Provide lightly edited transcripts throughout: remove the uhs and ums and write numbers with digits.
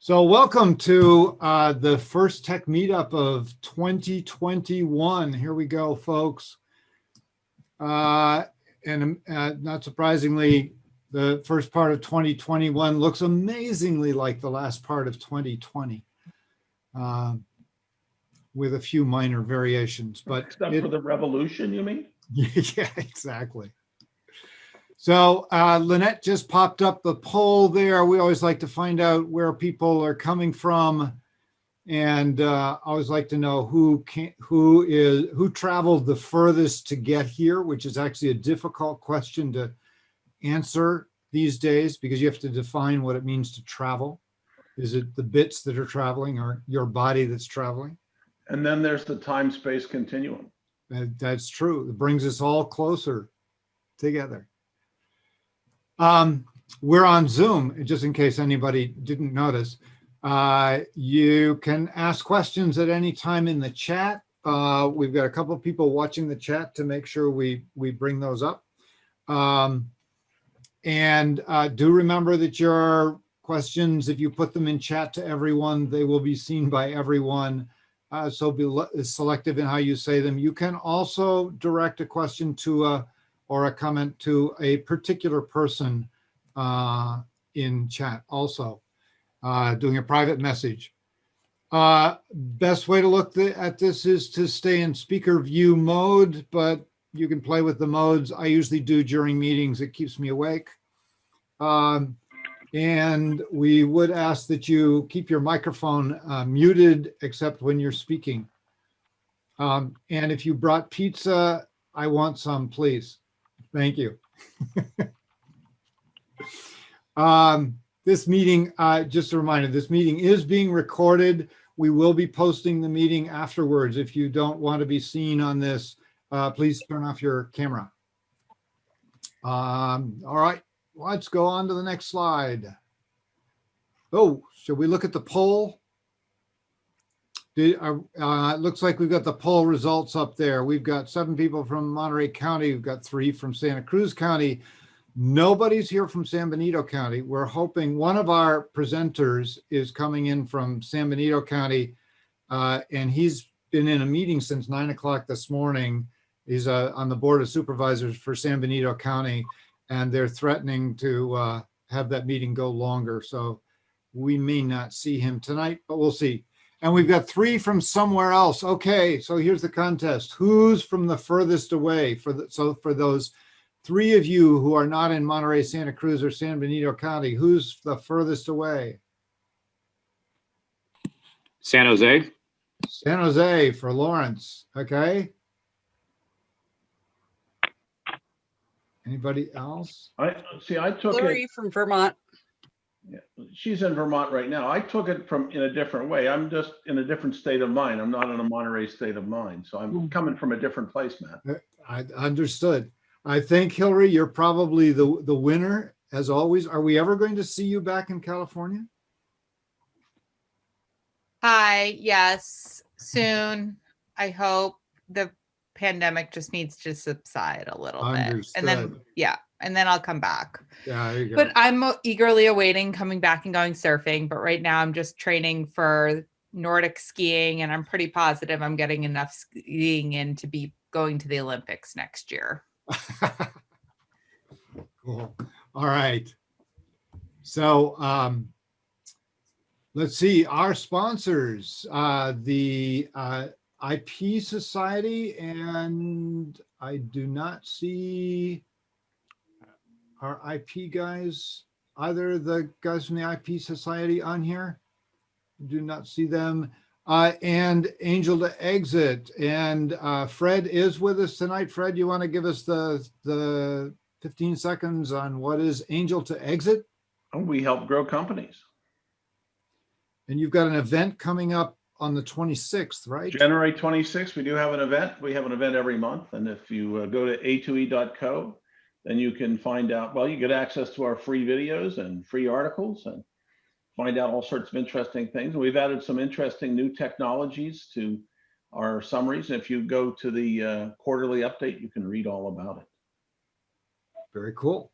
So welcome to the first tech meetup of 2021. Here we go, folks. And not surprisingly, the first part of 2021 looks amazingly like the last part of 2020, with a few minor variations. But except for the revolution, you mean? Yeah, exactly. So Lynette just popped up the poll there. We always like to find out where people are coming from, and I always like to know who traveled the furthest to get here, which is actually a difficult question to answer these days because you have to define what it means to travel. Is it the bits that are traveling or your body that's traveling? And then there's the time-space continuum. That's true. It brings us all closer together. We're on Zoom, just in case anybody didn't notice. You can ask questions at any time in the chat. We've got a couple of people watching the chat to make sure we bring those up. And do remember that your questions, if you put them in chat to everyone, they will be seen by everyone. So be selective in how you say them. You can also direct a question to or a comment to a particular person in chat also, doing a private message. Best way to look at this is to stay in speaker view mode, but you can play with the modes. I usually do during meetings. It keeps me awake. And we would ask that you keep your microphone muted except when you're speaking. And if you brought pizza, I want some, please. Thank you. This meeting, just a reminder, this meeting is being recorded. We will be posting the meeting afterwards. If you don't want to be seen on this, please turn off your camera. All right, let's go on to the next slide. Oh, should we look at the poll? It looks like we've got the poll results up there. We've got 7 people from Monterey County. We've got 3 from Santa Cruz County. Nobody's here from San Benito County. We're hoping one of our presenters is coming in from San Benito County, and he's been in a meeting since 9 o'clock this morning. He's on the Board of Supervisors for San Benito County, and they're threatening to have that meeting go longer. So we may not see him tonight, but we'll see. And we've got 3 from somewhere else. Okay, so here's the contest. Who's from the furthest away? So for those 3 of you who are not in Monterey, Santa Cruz, or San Benito County, who's the furthest away? San Jose. San Jose for Lawrence. Okay. Anybody else? I took Hillary it from Vermont. Yeah, she's in Vermont right now. I took it in a different way. I'm just in a different state of mind. I'm not in a Monterey state of mind. So I'm coming from a different place, Matt. I understood. I think, Hillary, you're probably the winner, as always. Are we ever going to see you back in California? Hi, yes, soon. I hope. The pandemic just needs to subside a little bit. And then, yeah, and then I'll come back. Yeah, there you go. But I'm eagerly awaiting coming back and going surfing. But right now I'm just training for Nordic skiing, and I'm pretty positive I'm getting enough skiing in to be going to the Olympics next year. Cool. All right. So let's see, our sponsors, the IP Society, and I do not see our IP guys, either of the guys from the IP Society on here. Do not see them. And Angel to Exit. And Fred is with us tonight. Fred, you want to give us the 15 seconds on what is Angel to Exit? We help grow companies. And you've got an event coming up on the 26th, right? January 26th, we do have an event. We have an event every month. And if you go to a2e.co, then you can find out, well, you get access to our free videos and free articles and find out all sorts of interesting things. We've added some interesting new technologies to our summaries. If you go to the quarterly update, you can read all about it. Very cool.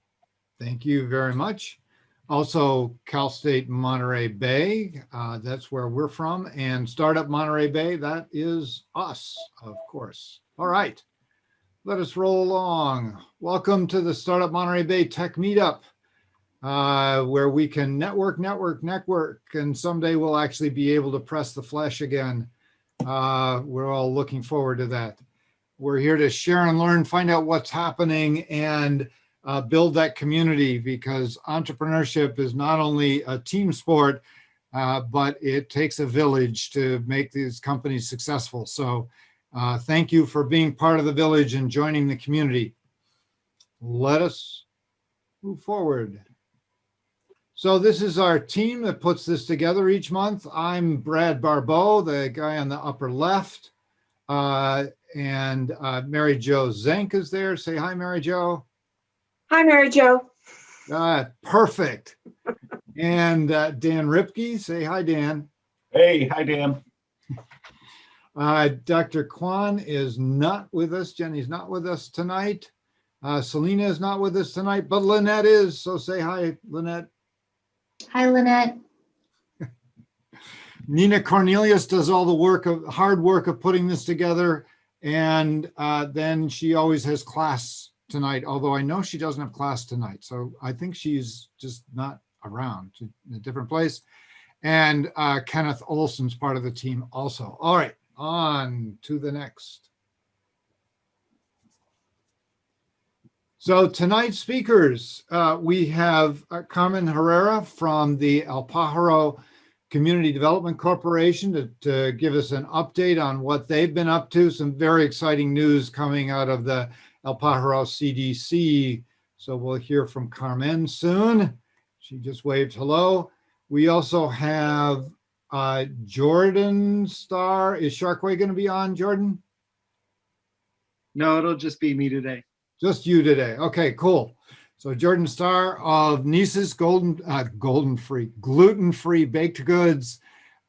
Thank you very much. Also, Cal State Monterey Bay, that's where we're from, and Startup Monterey Bay, that is us, of course. All right, let us roll along. Welcome to the Startup Monterey Bay Tech Meetup, where we can network, and someday we'll actually be able to press the flesh again. We're all looking forward to that. We're here to share and learn, find out what's happening, and build that community, because entrepreneurship is not only a team sport, but it takes a village to make these companies successful. So thank you for being part of the village and joining the community. Let us move forward. So this is our team that puts this together each month. I'm Brad Barbeau, the guy on the upper left. And Mary Jo Zenk is there. Say hi, Mary Jo. Hi, Mary Jo. Perfect. And Dan Ripke. Say hi, Dan. Hey, hi, Dan. Dr. Kwan is not with us. Jenny's not with us tonight. Selena is not with us tonight, but Lynette is. So say hi, Lynette. Hi, Lynette. Nina Cornelius does all the hard work of putting this together. And then she always has class tonight, although I know she doesn't have class tonight. So I think she's just not around, in a different place. And Kenneth Olson's part of the team also. All right, on to the next. So tonight's speakers, we have Carmen Herrera from the El Pajaro Community Development Corporation to give us an update on what they've been up to. Some very exciting news coming out of the El Pajaro CDC. So we'll hear from Carmen soon. She just waved hello. We also have Jordan Starr. Is Sharkway going to be on, Jordan? No, it'll just be me today. Just you today. Okay, cool. So Jordan Starr of Nece's gluten-free baked goods,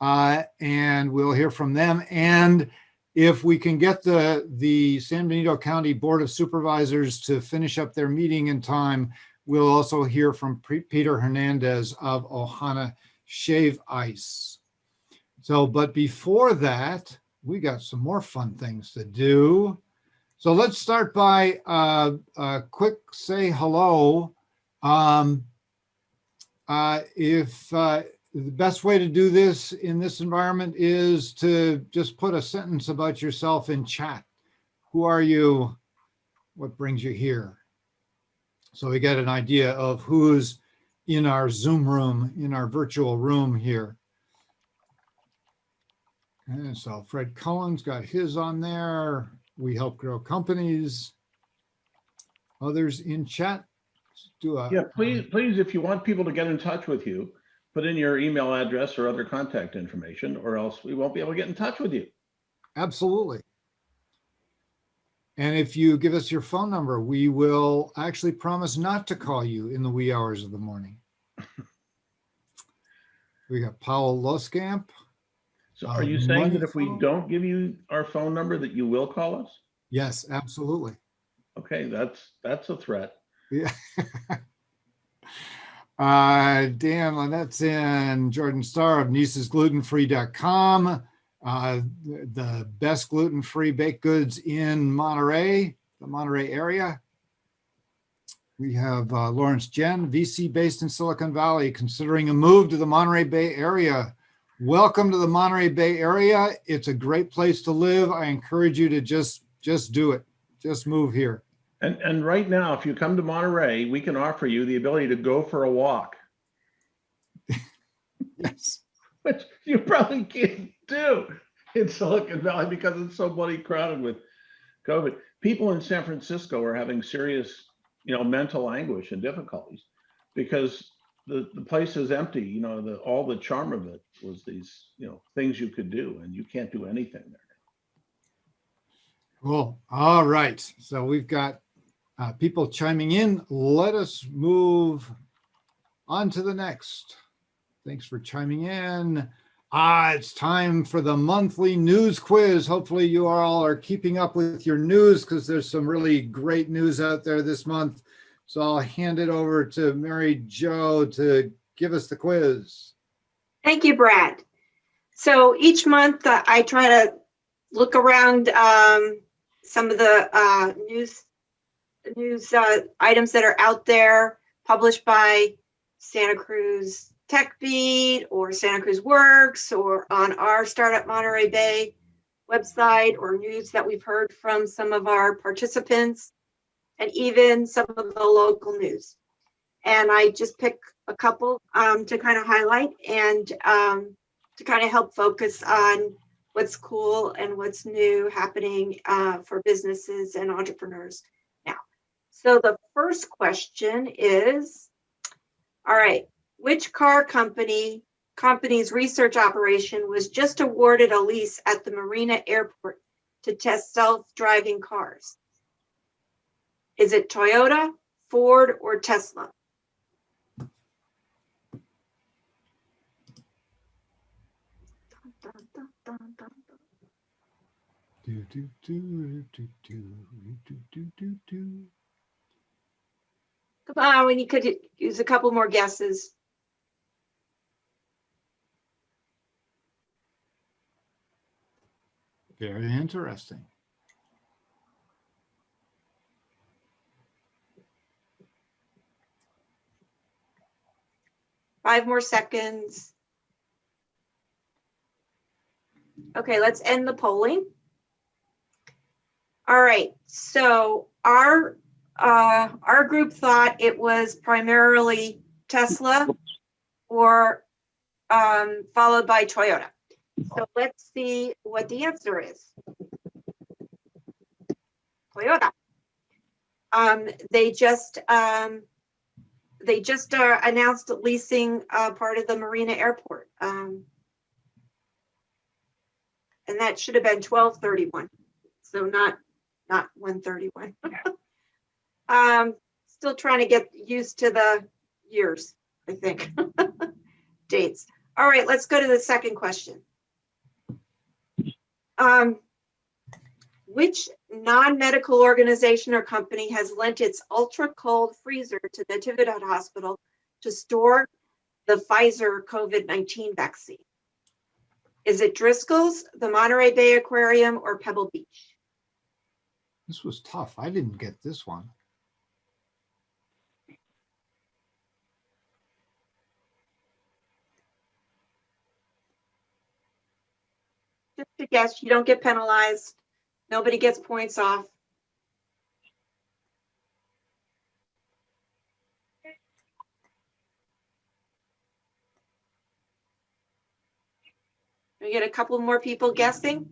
and we'll hear from them. And if we can get the San Benito County Board of Supervisors to finish up their meeting in time, we'll also hear from Peter Hernandez of Ohana Shave Ice. So, but before that, we got some more fun things to do. So let's start by a quick say hello. The best way to do this in this environment is to just put a sentence about yourself in chat. Who are you? What brings you here? So we get an idea of who's in our Zoom room, in our virtual room here. And so Fred Cohen's got his on there. We help grow companies. Others in chat. Yeah, please, if you want people to get in touch with you, put in your email address or other contact information, or else we won't be able to get in touch with you. Absolutely. And if you give us your phone number, we will actually promise not to call you in the wee hours of the morning. We got Paul Loskamp. So are you saying that if we don't give you our phone number that you will call us? Yes, absolutely. Okay, that's a threat. Yeah. Dan Lynette's in. Jordan Starr of NecesGlutenFree.com. The best gluten-free baked goods in Monterey, the Monterey area. We have Lawrence Jen, VC based in Silicon Valley, considering a move to the Monterey Bay area. Welcome to the Monterey Bay area. It's a great place to live. I encourage you to just do it. Just move here. And right now, if you come to Monterey, we can offer you the ability to go for a walk. Yes. Which you probably can't do in Silicon Valley because it's so bloody crowded with COVID. People in San Francisco are having serious, mental anguish and difficulties because the place is empty. All the charm of it was these, things you could do, and you can't do anything there now. Cool. All right. So we've got people chiming in. Let us move on to the next. Thanks for chiming in. It's time for the monthly news quiz. Hopefully you all are keeping up with your news because there's some really great news out there this month. So I'll hand it over to Mary Jo to give us the quiz. Thank you, Brad. So each month I try to look around some of the news items that are out there published by Santa Cruz Tech Beat or Santa Cruz Works or on our Startup Monterey Bay website, or news that we've heard from some of our participants, and even some of the local news. And I just pick a couple to kind of highlight and to kind of help focus on what's cool and what's new happening for businesses and entrepreneurs now. So the first question is, all right, which car company's research operation was just awarded a lease at the Marina Airport to test self-driving cars? Is it Toyota, Ford, or Tesla? Come on, when you could use a couple more guesses. Very interesting. Five more seconds. Okay, let's end the polling. All right, so our group thought it was primarily Tesla or followed by Toyota. So let's see what the answer is. Toyota. They just announced leasing part of the Marina Airport. And that should have been 12/31. So not 1/31. Still trying to get used to the years, I think. Dates. All right, let's go to the second question. Which non-medical organization or company has lent its ultra-cold freezer to the Natividad Hospital to store the Pfizer COVID-19 vaccine? Is it Driscoll's, the Monterey Bay Aquarium, or Pebble Beach? This was tough. I didn't get this one. Just a guess, you don't get penalized. Nobody gets points off. We get a couple more people guessing.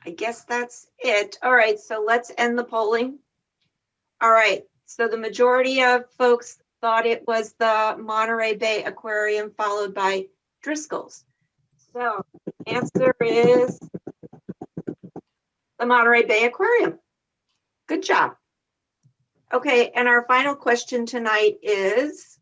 I guess that's it. All right, so let's end the polling. All right, so the majority of folks thought it was the Monterey Bay Aquarium followed by Driscoll's. So the answer is the Monterey Bay Aquarium. Good job. Okay, and our final question tonight is,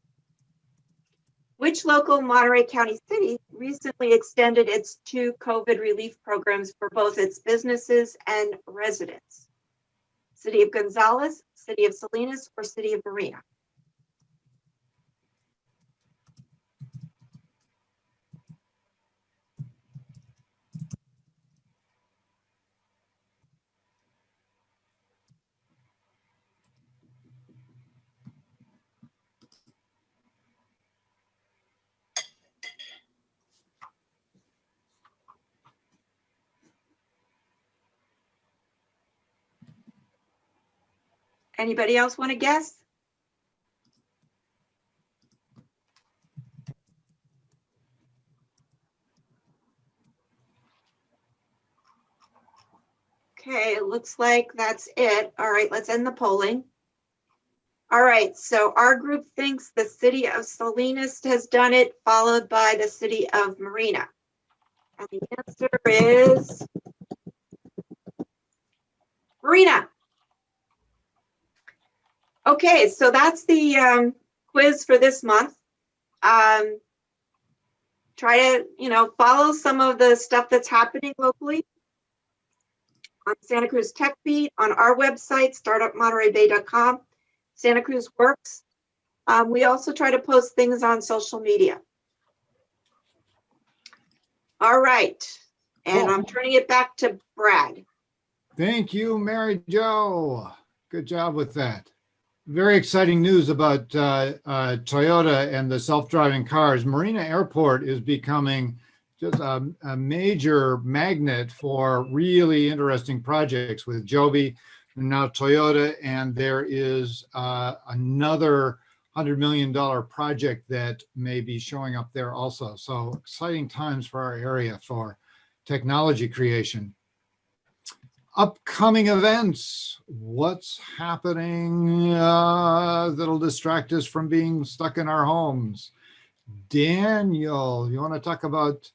which local Monterey County city recently extended its 2 COVID relief programs for both its businesses and residents? City of Gonzales, City of Salinas, or City of Marina? Anybody else want to guess? Okay, it looks like that's it. All right, let's end the polling. All right, so our group thinks the City of Salinas has done it, followed by the City of Marina. And the answer is Marina. Okay, so that's the quiz for this month. try to, follow some of the stuff that's happening locally on Santa Cruz Tech Beat, on our website, startupmontereybay.com, Santa Cruz Works. We also try to post things on social media. All right. And Cool. I'm turning it back to Brad. Thank you, Mary Jo. Good job with that. Very exciting news about Toyota and the self-driving cars. Marina Airport is becoming just a major magnet for really interesting projects with Joby and now Toyota. And there is another $100 million project that may be showing up there also. So exciting times for our area for technology creation. Upcoming events, what's happening that'll distract us from being stuck in our homes? Daniel, you want to talk about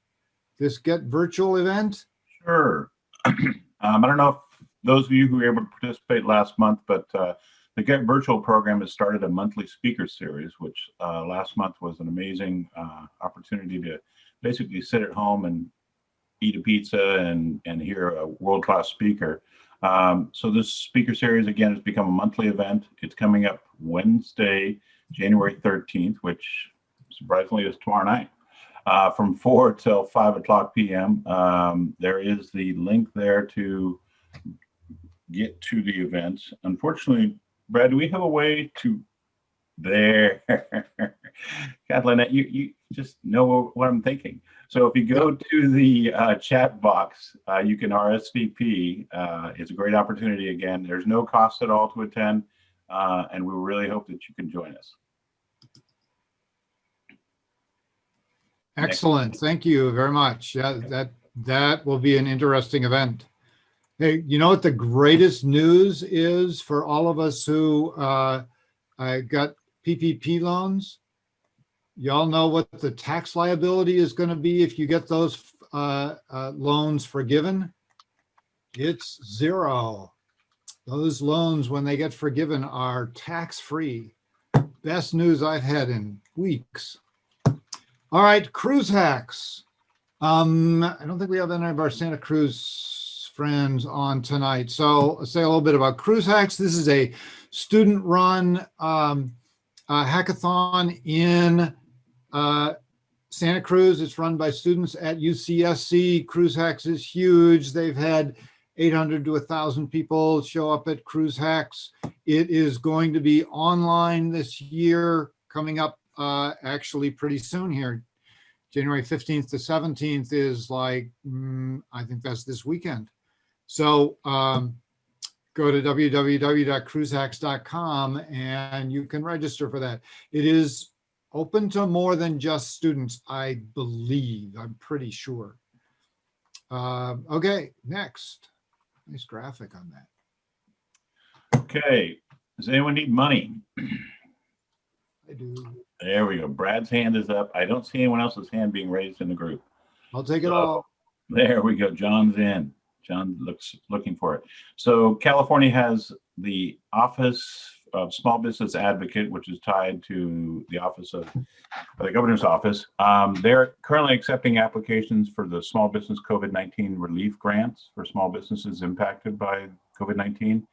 this Get Virtual event? Sure. I don't know if those of you who were able to participate last month, but the Get Virtual program has started a monthly speaker series, which last month was an amazing opportunity to basically sit at home and eat a pizza and hear a world-class speaker. So this speaker series, again, has become a monthly event. It's coming up Wednesday, January 13th, which surprisingly is tomorrow night, from 4 till 5 o'clock p.m. There is the link there to get to the events. Unfortunately, Brad, do we have a way to there? God, Lynette, you just know what I'm thinking. So if you go to the chat box, you can RSVP. It's a great opportunity. Again, there's no cost at all to attend, and we really hope that you can join us. Excellent. Thank you very much. Yeah, that will be an interesting event. Hey, you know what the greatest news is for all of us who got PPP loans? Y'all know what the tax liability is going to be if you get those loans forgiven? It's zero. Those loans, when they get forgiven, are tax-free. Best news I've had in weeks. All right, cruise hacks. I don't think we have any of our Santa Cruz friends on tonight. So I'll say a little bit about cruise hacks. This is a student-run hackathon in Santa Cruz. It's run by students at UCSC. Cruise Hacks is huge. They've had 800 to 1,000 people show up at Cruise Hacks. It is going to be online this year, coming up actually pretty soon here. January 15th to 17th is like, I think that's this weekend. So go to www.cruisehacks.com and you can register for that. It is open to more than just students, I believe. I'm pretty sure. Okay, next. Nice graphic on that. Okay, does anyone need money? I do. There we go. Brad's hand is up. I don't see anyone else's hand being raised in the group. I'll take it all. There we go. John's in. John looking for it. So California has the Office of Small Business Advocate, which is tied to the office of the governor's office. They're currently accepting applications for the small business COVID-19 relief grants for small businesses impacted by COVID-19.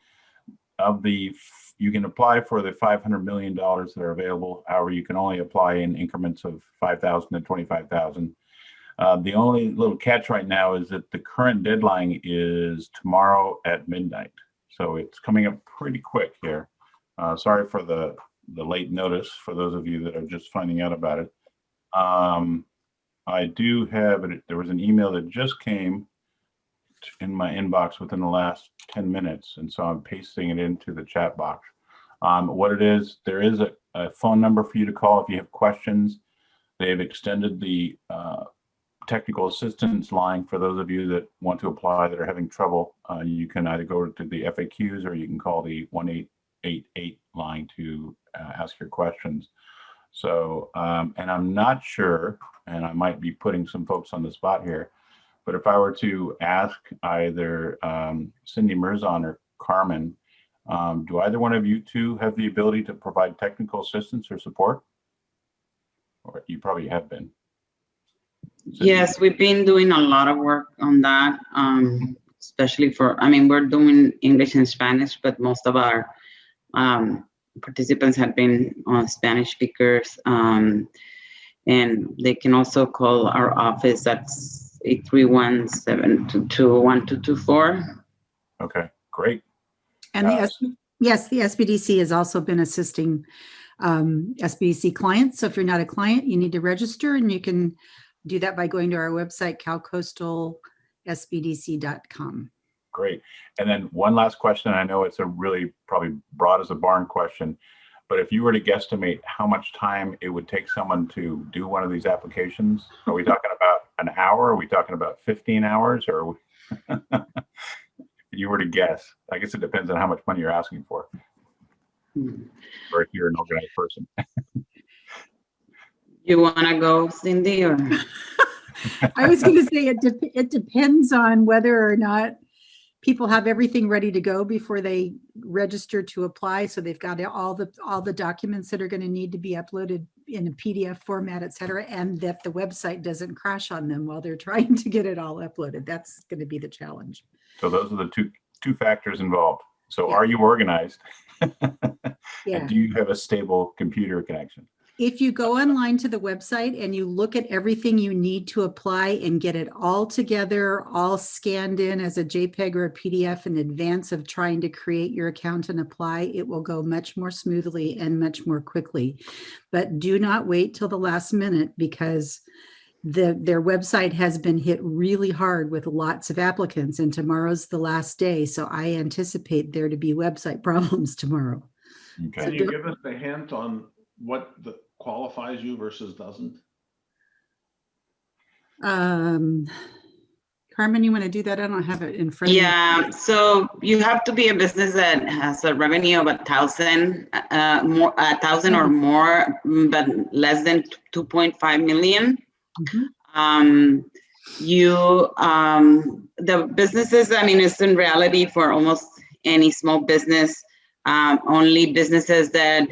You can apply for the $500 million that are available. However, you can only apply in increments of 5,000 and 25,000. The only little catch right now is that the current deadline is tomorrow at midnight. So it's coming up pretty quick here. Sorry for the late notice for those of you that are just finding out about it. I do have it. There was an email that just came in my inbox within the last 10 minutes. And so I'm pasting it into the chat box. What it is, there is a phone number for you to call if you have questions. They've extended the technical assistance line for those of you that want to apply that are having trouble. You can either go to the FAQs or you can call the 1888 line to ask your questions. So, and I'm not sure, and I might be putting some folks on the spot here, but if I were to ask either Cindy Mirzon or Carmen, do either one of you two have the ability to provide technical assistance or support? Or you probably have been. Yes, we've been doing a lot of work on that, especially we're doing English and Spanish, but most of our participants have been Spanish speakers. And they can also call our office at 831-722-1224. Okay, great. And yes, the SBDC has also been assisting SBDC clients. So if you're not a client, you need to register, and you can do that by going to our website, calcoastalsbdc.com. Great. And then one last question. I know it's a really probably broad as a barn question, but if you were to guesstimate how much time it would take someone to do one of these applications, are we talking about an hour? Are we talking about 15 hours? Or if you were to guess, I guess it depends on how much money you're asking for, or if you're an organized person. You want to go, Cindy? Or I was going to say it depends on whether or not people have everything ready to go before they register to apply. So they've got all the documents that are going to need to be uploaded in a PDF format, et cetera, and that the website doesn't crash on them while they're trying to get it all uploaded. That's going to be the challenge. So those are the two factors involved. So Yeah. Are you organized? Yeah. And do you have a stable computer connection? If you go online to the website and you look at everything you need to apply and get it all together, all scanned in as a JPEG or a PDF in advance of trying to create your account and apply, it will go much more smoothly and much more quickly. But do not wait till the last minute, because their website has been hit really hard with lots of applicants, and tomorrow's the last day. So I anticipate there to be website problems tomorrow. Okay. Can you give us a hint on what qualifies you versus doesn't? Carmen, you want to do that? I don't have it in front of me. yeah, so you have to be a business that has a revenue of 1,000 or more, but less than 2.5 million. Mhm. The businesses, it's in reality for almost any small business, only businesses that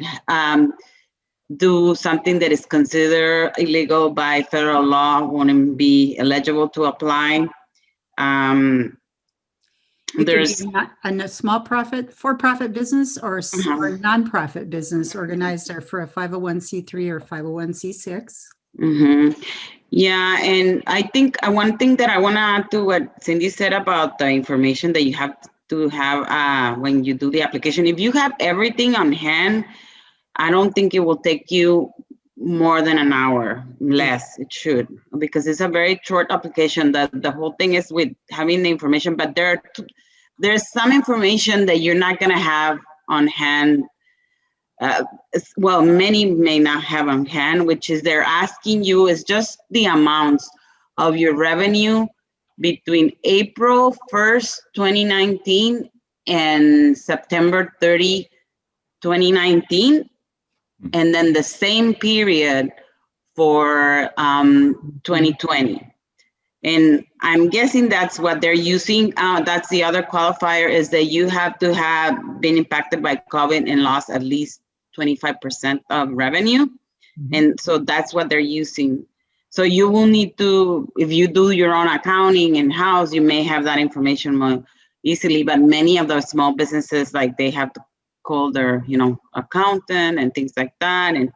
do something that is considered illegal by federal law wouldn't be eligible to apply. It There's could be a small profit, for-profit business, or a nonprofit business organized for a 501c3 or 501c6. Yeah, and I think one thing that I want to add to what Cindy said about the information that you have to have when you do the application. If you have everything on hand, I don't think it will take you more than an hour, less it should, because it's a very short application. The whole thing is with having the information, but there's some information that you're not going to have on hand. Well, many may not have on hand, which is they're asking you is just the amounts of your revenue between April 1st, 2019 and September 30, 2019. And then the same period for 2020. And I'm guessing that's what they're using. That's the other qualifier, is that you have to have been impacted by COVID and lost at least 25% of revenue. And so that's what they're using. So you will need to, if you do your own accounting in-house, you may have that information more easily, but many of the small businesses, like, they have to call their, accountant and things like that. And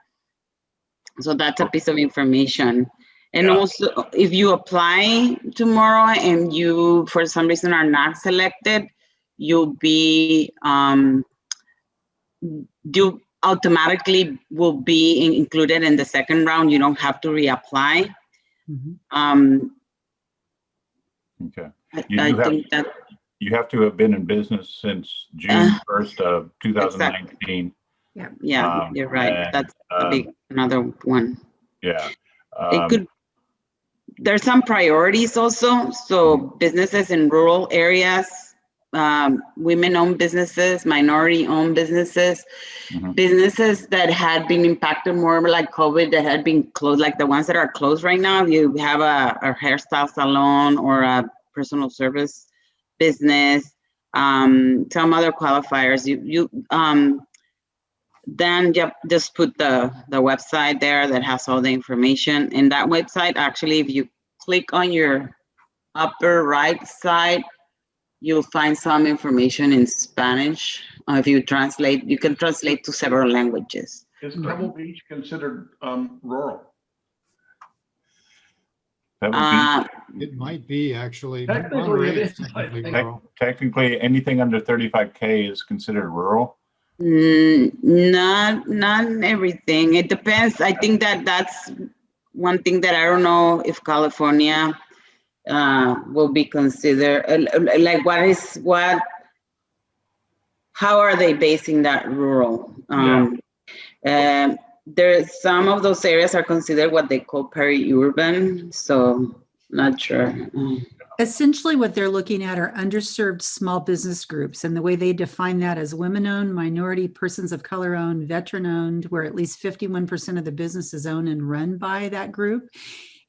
so that's a piece of information. And also, if you apply tomorrow and you, for some reason, are not selected, you'll be, you automatically will be included in the second round. You don't have to reapply. Okay. I think that you have to have been in business since June 1st of 2019. Exactly. Yeah, you're right. That's another one. Yeah. It could. There's some priorities also. So businesses in rural areas, women-owned businesses, minority-owned businesses, businesses that had been impacted more like COVID, that had been closed, like the ones that are closed right now. You have a hairstyle salon or a personal service business, some other qualifiers. Then just put the website there that has all the information. And that website, actually, if you click on your upper right side, you'll find some information in Spanish. If you translate, you can translate to several languages. Is Pebble Beach considered rural? Pebble Uh, Beach, It might be actually. Technically, Monterey it is is, I technically think. rural. technically, anything under 35K is considered rural. not everything. It depends. I think that's one thing that I don't know if California will be considered. Like, how are they basing that rural? There's some of those areas are considered what they call peri-urban, so not sure. Essentially, what they're looking at are underserved small business groups. And the way they define that as women-owned, minority, persons of color-owned, veteran-owned, where at least 51% of the business is owned and run by that group,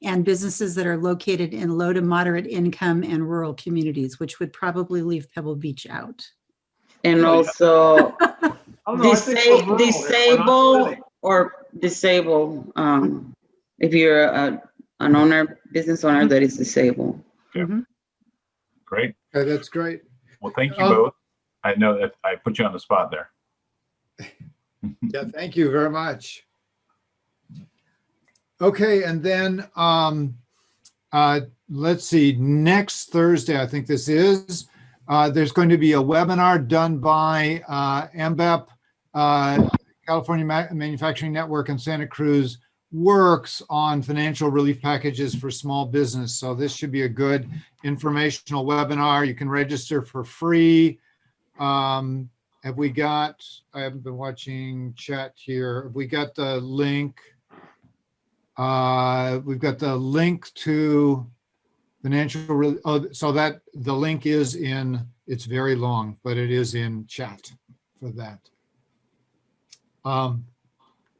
and businesses that are located in low to moderate income and rural communities, which would probably leave Pebble Beach out. And also Disable if you're an owner, business owner that is disabled. Great. Okay, that's great. Well, thank you both. I know that I put you on the spot there. Yeah, thank you very much. Okay, and then let's see, next Thursday, I think this is, there's going to be a webinar done by MBEP, California Manufacturing Network, and Santa Cruz Works on financial relief packages for small business. So this should be a good informational webinar. You can register for free. Have we got, I haven't been watching chat here. Have we got the link? We've got the link to financial, so that the link is in, it's very long, but it is in chat for that.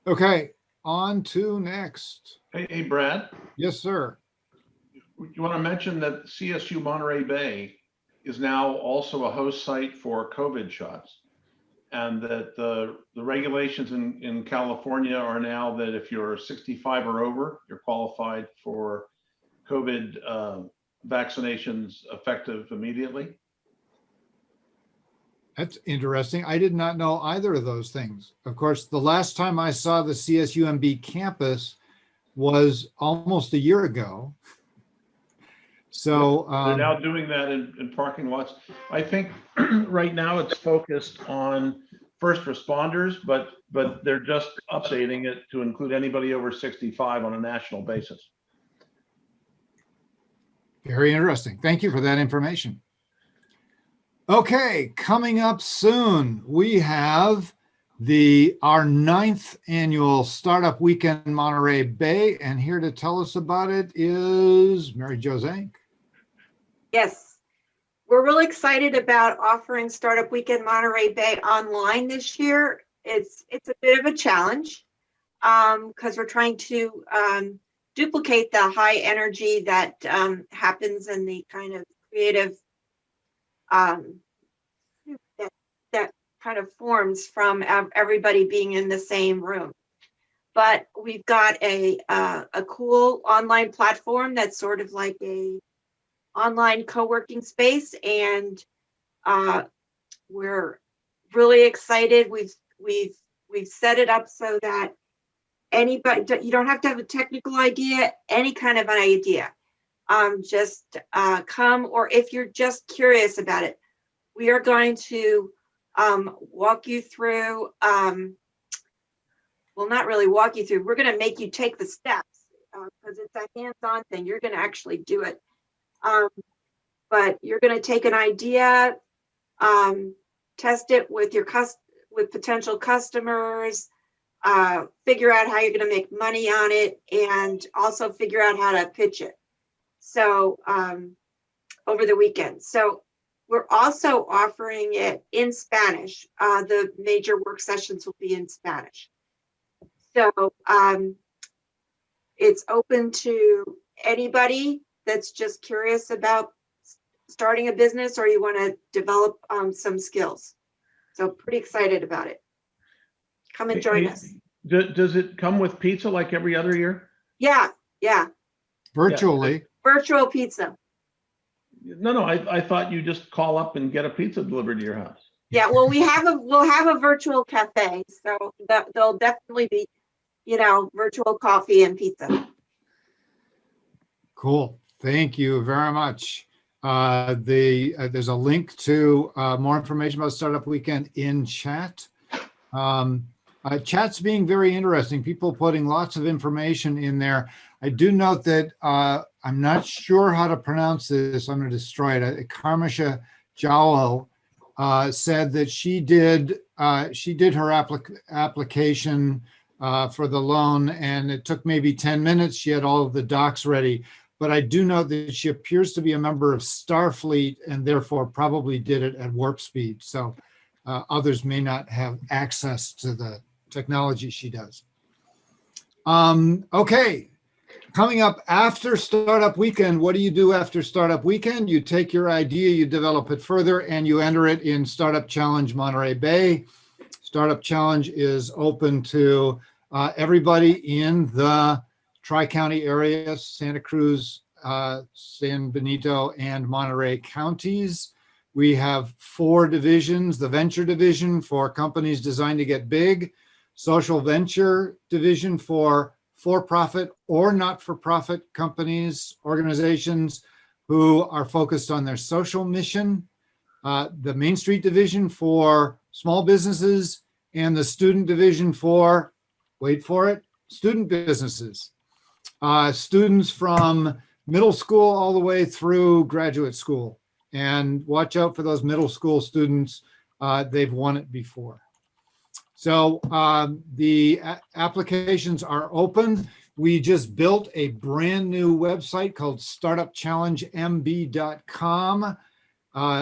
Okay, on to next. Hey, Brad, Yes, sir. you want to mention that CSU Monterey Bay is now also a host site for COVID shots, and that the regulations in California are now that if you're 65 or over, you're qualified for COVID vaccinations effective immediately. That's interesting. I did not know either of those things. Of course, the last time I saw the CSUMB campus was almost a year ago. So they're now doing that in parking lots. I think right now it's focused on first responders, but they're just updating it to include anybody over 65 on a national basis. very interesting. Thank you for that information. Okay, coming up soon, we have our 9th annual Startup Weekend in Monterey Bay, and here to tell us about it is Mary Jo Zank. Yes, we're really excited about offering Startup Weekend Monterey Bay online this year. It's a bit of a challenge because we're trying to duplicate the high energy that happens in the kind of creative that kind of forms from everybody being in the same room. But we've got a cool online platform that's sort of like a online co-working space, and we're really excited. We've set it up so that anybody, you don't have to have a technical idea, any kind of an idea. Just come, or if you're just curious about it, we are going to walk you through, well, not really walk you through, we're going to make you take the steps because it's a hands-on thing. You're going to actually do it. But you're going to take an idea, test it with with potential customers, figure out how you're going to make money on it, and also figure out how to pitch it. So over the weekend. So we're also offering it in Spanish. The major work sessions will be in Spanish. So it's open to anybody that's just curious about starting a business or you want to develop some skills. So pretty excited about it. Come and join us. Does it come with pizza like every other year? Yeah. Virtually. Virtual pizza. No, I thought you just call up and get a pizza delivered to your house. Yeah, well, we'll have a virtual cafe, so there'll definitely be, virtual coffee and pizza. Cool. Thank you very much. There's a link to more information about Startup Weekend in chat. Chat's being very interesting. People putting lots of information in there. I do note that I'm not sure how to pronounce this. I'm going to destroy it. Karmisha Jowell said that she did her application for the loan, and it took maybe 10 minutes. She had all of the docs ready. But I do know that she appears to be a member of Starfleet and therefore probably did it at warp speed. So others may not have access to the technology she does. Okay, coming up after Startup Weekend, what do you do after Startup Weekend? You take your idea, you develop it further, and you enter it in Startup Challenge Monterey Bay. Startup Challenge is open to everybody in the Tri-County area, Santa Cruz, San Benito, and Monterey counties. We have 4 divisions: the venture division for companies designed to get big, social venture division for for-profit or not-for-profit companies, organizations who are focused on their social mission, the Main Street division for small businesses, and the student division for, wait for it, student businesses. Students from middle school all the way through graduate school. And watch out for those middle school students. They've won it before. So the applications are open. We just built a brand new website called startupchallengemb.com.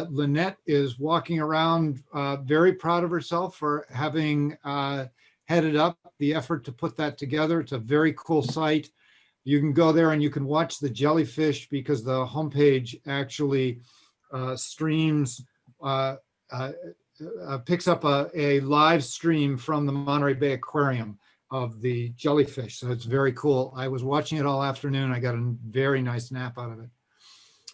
Lynette is walking around very proud of herself for having headed up the effort to put that together. It's a very cool site. You can go there and you can watch the jellyfish because the homepage actually streams, picks up a live stream from the Monterey Bay Aquarium of the jellyfish. So it's very cool. I was watching it all afternoon. I got a very nice nap out of it.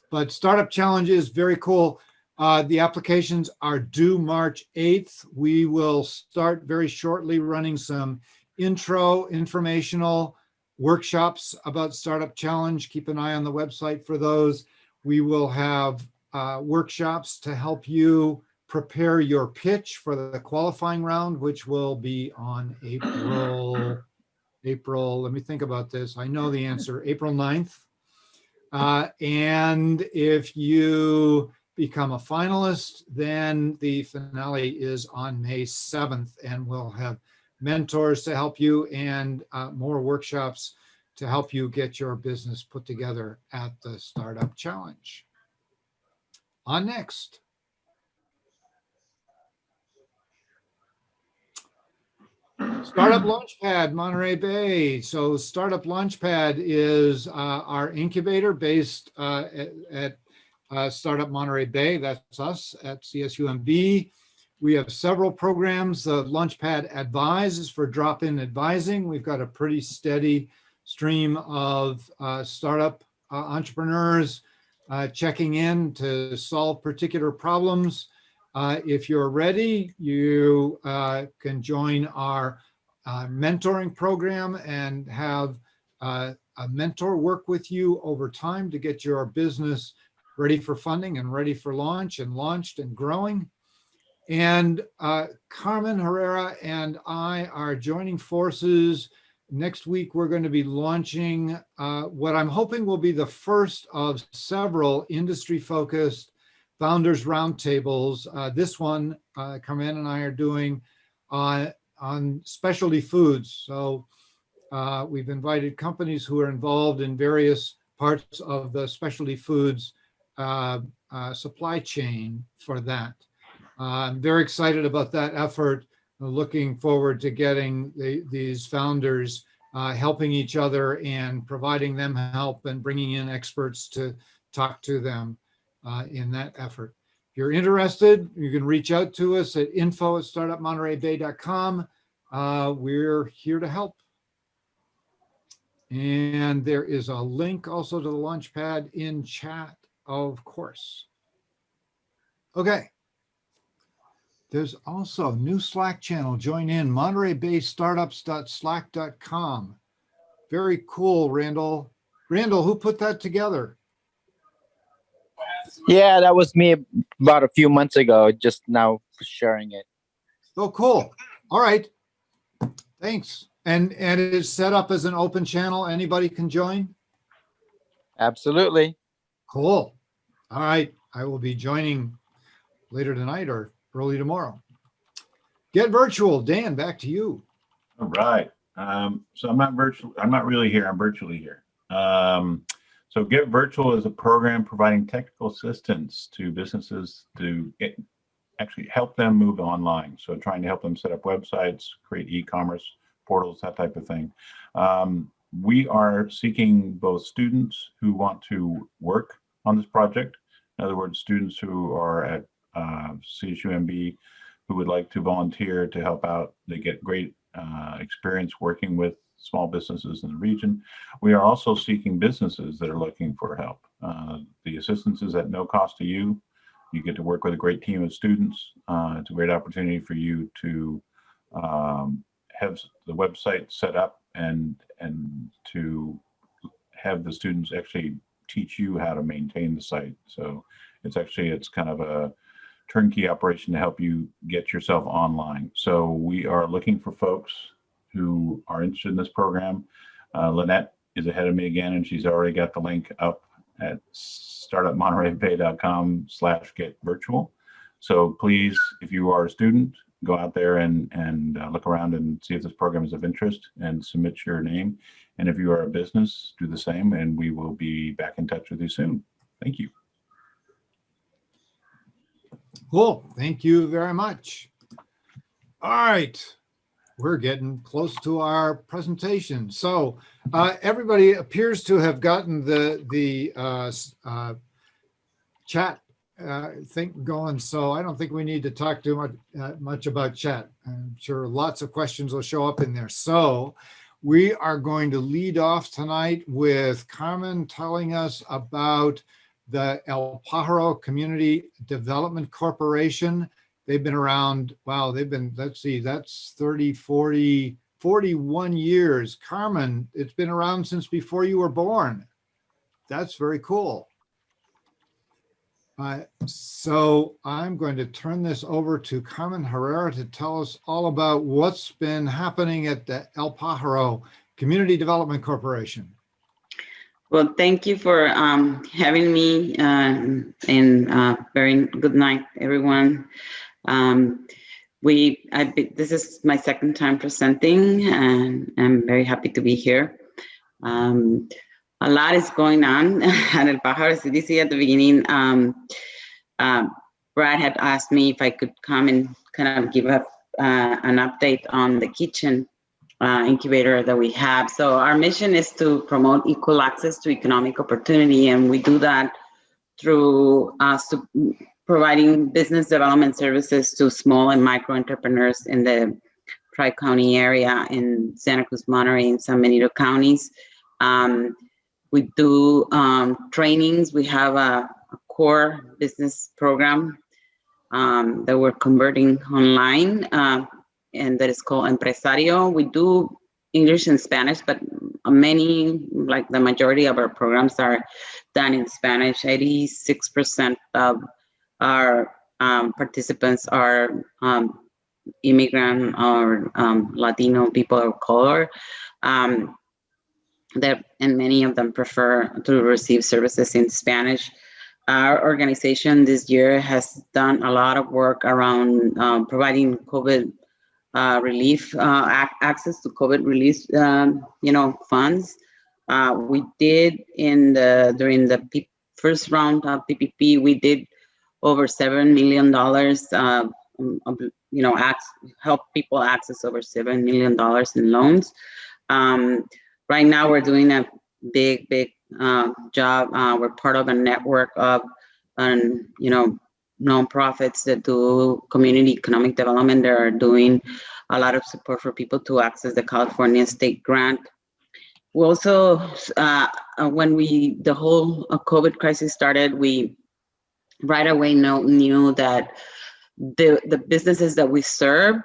But Startup Challenge is very cool. The applications are due March 8th. We will start very shortly running some informational workshops about Startup Challenge. Keep an eye on the website for those. We will have workshops to help you prepare your pitch for the qualifying round, which will be on April, let me think about this. I know the answer, April 9th. And if you become a finalist, then the finale is on May 7th, and we'll have mentors to help you and more workshops to help you get your business put together at the Startup Challenge. On next. Startup Launchpad, Monterey Bay. So Startup Launchpad is our incubator based at Startup Monterey Bay. That's us at CSUMB. We have several programs. The Launchpad Advise is for drop-in advising. We've got a pretty steady stream of startup entrepreneurs checking in to solve particular problems. If you're ready, you can join our mentoring program and have a mentor work with you over time to get your business ready for funding and ready for launch and launched and growing. And Carmen, Herrera, and I are joining forces. Next week, we're going to be launching what I'm hoping will be the first of several industry-focused founders roundtables. This one, Carmen and I are doing on specialty foods. So we've invited companies who are involved in various parts of the specialty foods supply chain for that. I'm very excited about that effort. Looking forward to getting these founders helping each other and providing them help and bringing in experts to talk to them in that effort. If you're interested, you can reach out to us at info@startupmontereybay.com. We're here to help. And there is a link also to the Launchpad in chat, of course. Okay. There's also a new Slack channel. Join in, Monterey Bay startups.slack.com. Very cool, Randall. Randall, who put that together? Yeah, that was me about a few months ago, just now sharing it. Oh, cool. All right. Thanks. And it is set up as an open channel. Anybody can join? Absolutely. Cool. All right. I will be joining later tonight or early tomorrow. Get virtual. Dan, back to you. All right. So I'm not really here. I'm virtually here. So Get Virtual is a program providing technical assistance to businesses to actually help them move online. So trying to help them set up websites, create e-commerce portals, that type of thing. We are seeking both students who want to work on this project. In other words, students who are at CSU MB who would like to volunteer to help out. They get great experience working with small businesses in the region. We are also seeking businesses that are looking for help. The assistance is at no cost to you. You get to work with a great team of students. It's a great opportunity for you to have the website set up and to have the students actually teach you how to maintain the site. So it's kind of a turnkey operation to help you get yourself online. So we are looking for folks who are interested in this program. Lynette is ahead of me again, and she's already got the link up at startupmontereybay.com/getvirtual. So please, if you are a student, go out there and look around and see if this program is of interest and submit your name. And if you are a business, do the same, and we will be back in touch with you soon. Thank you. Cool. Thank you very much. All right. We're getting close to our presentation. So everybody appears to have gotten the chat thing going. So I don't think we need to talk too much about chat. I'm sure lots of questions will show up in there. So we are going to lead off tonight with Carmen telling us about the El Pajaro Community Development Corporation. They've been around, wow, let's see, that's 30, 40, 41 years. Carmen, it's been around since before you were born. That's very cool. So I'm going to turn this over to Carmen Herrera to tell us all about what's been happening at the El Pajaro Community Development Corporation. Well, thank you for having me, and very good night, everyone. This is my second time presenting, and I'm very happy to be here. A lot is going on at El Pajaro CDC. At the beginning, Brad had asked me if I could come and kind of give an update on the kitchen incubator that we have. So our mission is to promote equal access to economic opportunity, and we do that through providing business development services to small and micro entrepreneurs in the Tri-County area in Santa Cruz, Monterey, and San Benito counties. We do trainings. We have a core business program that we're converting online, and that is called Empresario. We do English and Spanish, but many, like the majority of our programs are done in Spanish. 86% of our participants are immigrant or Latino people of color. And many of them prefer to receive services in Spanish. Our organization this year has done a lot of work around providing COVID relief, access to COVID relief, funds. We did during the first round of PPP, we did over $7 million, help people access over $7 million in loans. Right now, we're doing a big job. We're part of a network of, nonprofits that do community economic development. They're doing a lot of support for people to access the California state grant. we also, when the whole COVID crisis started, we right away knew that the businesses that we serve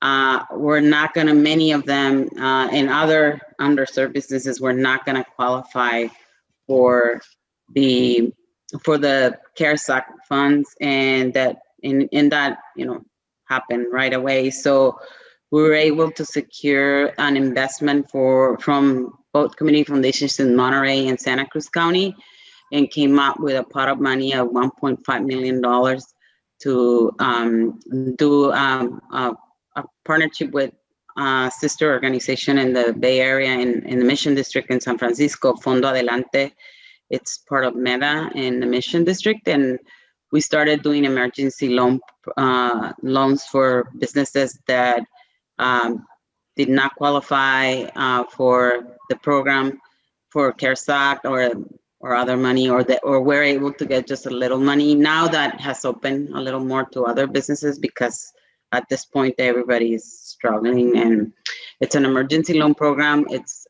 were not going to, many of them and other underserved businesses were not going to qualify for the CARES Act funds, and that happened right away. So we were able to secure an investment from both community foundations in Monterey and Santa Cruz County, and came up with a pot of money of $1.5 million to do a partnership with a sister organization in the Bay Area in the Mission District in San Francisco, Fondo Adelante. It's part of Meta in the Mission District, and we started doing emergency loans for businesses that did not qualify for the program for CARES Act or other money, or we're able to get just a little money. Now that has opened a little more to other businesses, because at this point everybody is struggling, and it's an emergency loan program. It's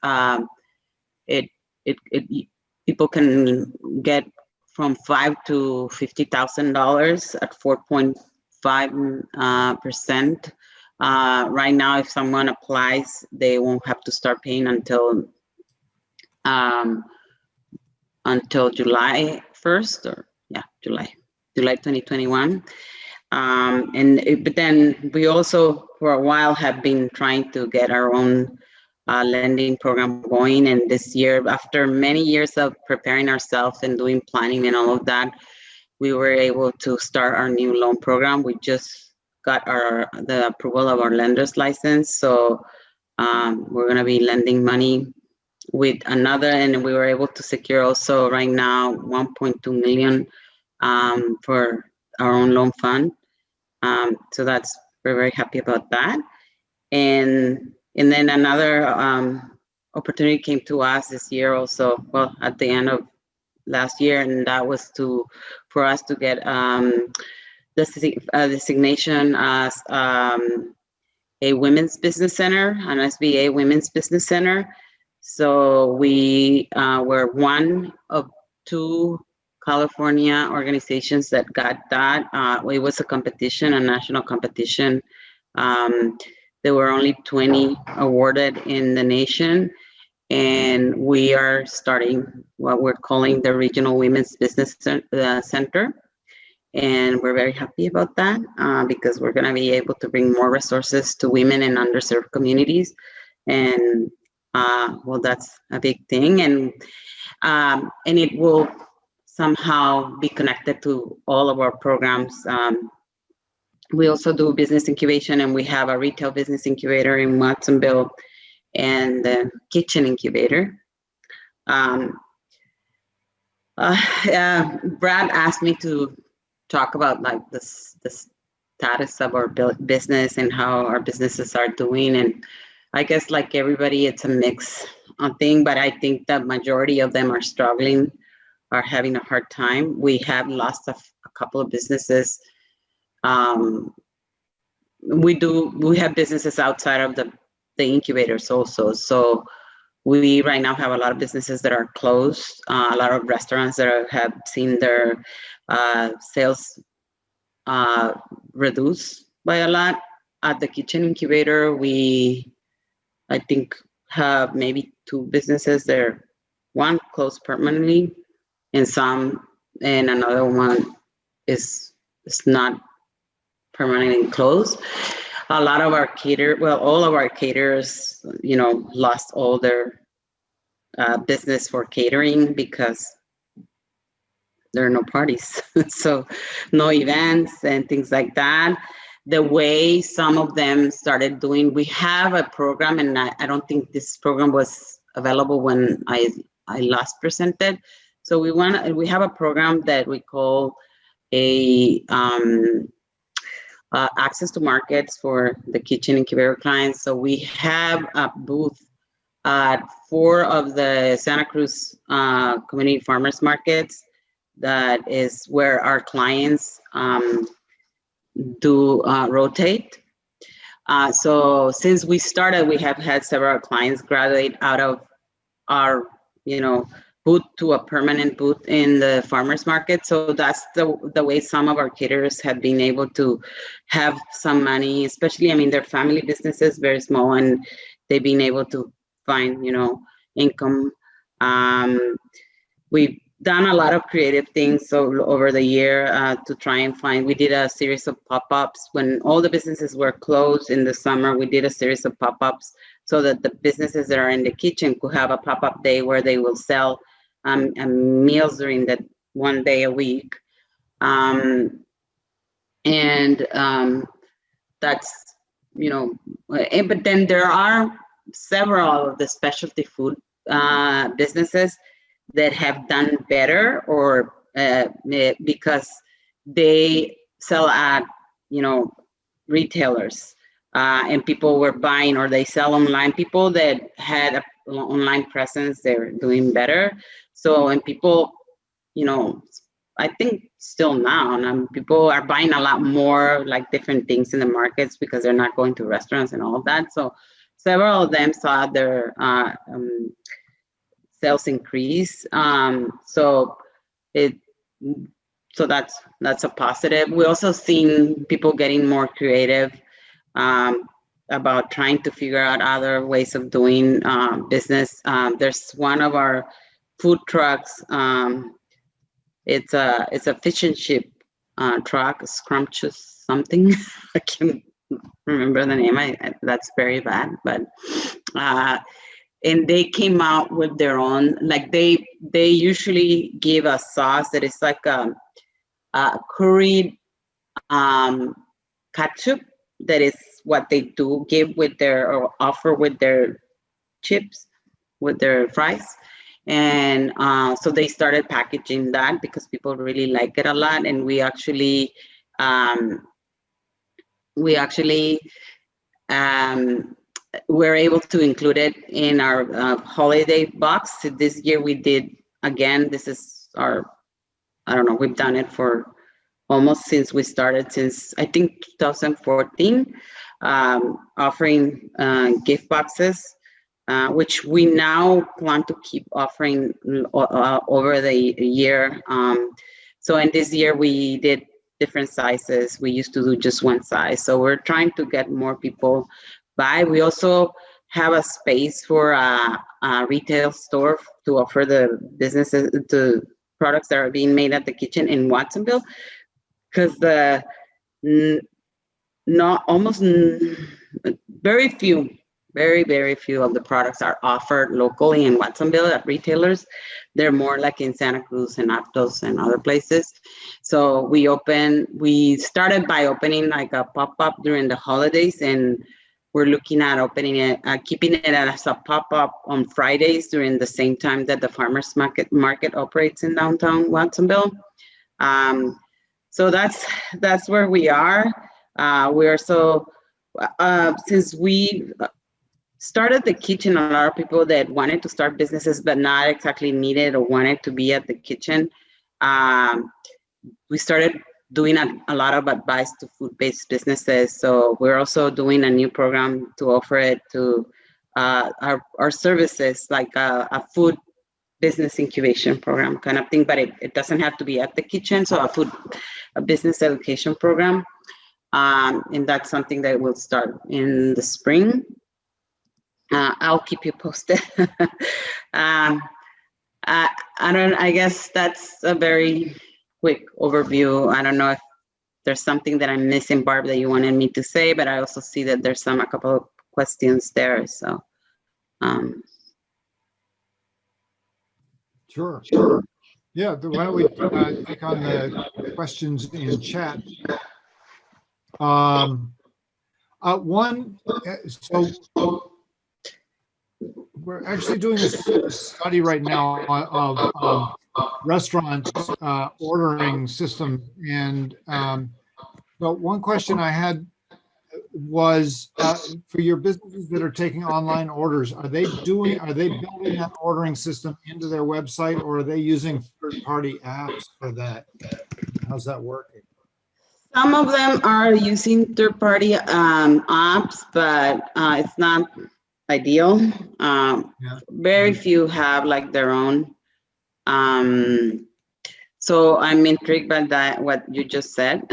people can get from $5,000 to $50,000 at 4.5%. Right now, if someone applies, they won't have to start paying until July 1st, or July 2021. But then we also for a while have been trying to get our own lending program going. And this year, after many years of preparing ourselves and doing planning and all of that, we were able to start our new loan program. We just got the approval of our lender's license. So we're gonna be lending money with another, and we were able to secure also right now 1.2 million for our own loan fund. So we're very happy about that. And then another opportunity came to us this year also, well, at the end of last year, and that was for us to get the designation as a women's business center, an SBA women's business center. So we were one of 2 California organizations that got that. It was a competition, a national competition. There were only 20 awarded in the nation, and we are starting what we're calling the Regional Women's Business Center. And we're very happy about that because we're going to be able to bring more resources to women in underserved communities. And well, that's a big thing. And it will somehow be connected to all of our programs. We also do business incubation, and we have a retail business incubator in Watsonville and the kitchen incubator. Brad asked me to talk about like the status of our business and how our businesses are doing. And I guess like everybody, it's a mix thing, but I think the majority of them are struggling, are having a hard time. We have lost a couple of businesses. We have businesses outside of the incubators also. So we right now have a lot of businesses that are closed, a lot of restaurants that have seen their sales reduced by a lot. At the kitchen incubator, I think have maybe 2 businesses there. One closed permanently, and another one is not permanently closed. A lot of our all of our caterers, lost all their business for catering because there are no parties. So no events and things like that. The way some of them started doing, we have a program, and I don't think this program was available when I last presented. So we have a program that we call access to markets for the kitchen incubator clients. So we have a booth at 4 of the Santa Cruz community farmers markets. That is where our clients do rotate. So since we started, we have had several clients graduate out of our, booth to a permanent booth in the farmers market. So that's the way some of our caterers have been able to have some money, especially, I mean, their family businesses, very small, and they've been able to find, income. We've done a lot of creative things over the year to try and find. We did a series of pop-ups when all the businesses were closed in the summer. We did a series of pop-ups so that the businesses that are in the kitchen could have a pop-up day where they will sell meals during that one day a week. That's, but then there are several of the specialty food businesses that have done better, or because they sell at, retailers, and people were buying, or they sell online. People that had an online presence, they're doing better. So, and people, I think still now, people are buying a lot more like different things in the markets because they're not going to restaurants and all of that. So several of them saw their sales increase. So that's a positive. We also seen people getting more creative about trying to figure out other ways of doing business. There's one of our food trucks. It's a fish and chip truck, Scrumptious something. I can't remember the name. That's very bad, but. And they came out with their own, like they usually give a sauce that is like a curried ketchup. That is what they do give with or offer with their chips, with their fries. And so they started packaging that because people really like it a lot. And we actually we're able to include it in our holiday box. This year we did, again, this is our, I don't know, we've done it for almost since we started, since I think 2014, offering gift boxes, which we now want to keep offering over the year. So in this year we did different sizes. We used to do just one size. So we're trying to get more people buy. We also have a space for a retail store to offer the businesses to products that are being made at the kitchen in Watsonville, because very few of the products are offered locally in Watsonville at retailers. They're more like in Santa Cruz and Aptos and other places. So we started by opening like a pop-up during the holidays, and we're looking at opening it, keeping it as a pop-up on Fridays during the same time that the farmers market operates in downtown Watsonville. So that's where we are. We are since we started the kitchen, a lot of people that wanted to start businesses but not exactly needed or wanted to be at the kitchen. We started doing a lot of advice to food-based businesses. So we're also doing a new program to offer it to our services, like a food business incubation program kind of thing, but it doesn't have to be at the kitchen. So a business education program. And that's something that will start in the spring. I'll keep you posted. I guess that's a very quick overview. I don't know if there's something that I'm missing, Barb, that you wanted me to say, but I also see that there's a couple of questions there. So, Sure. Yeah, why don't we take on the questions in chat? So we're actually doing a study right now of restaurant ordering system, and but one question I had was for your businesses that are taking online orders, are they building that ordering system into their website, or are they using third-party apps for that? How's that working? Some of them are using third-party apps, but it's not ideal. Yeah. Very few have like their own. So I'm intrigued by that, what you just said.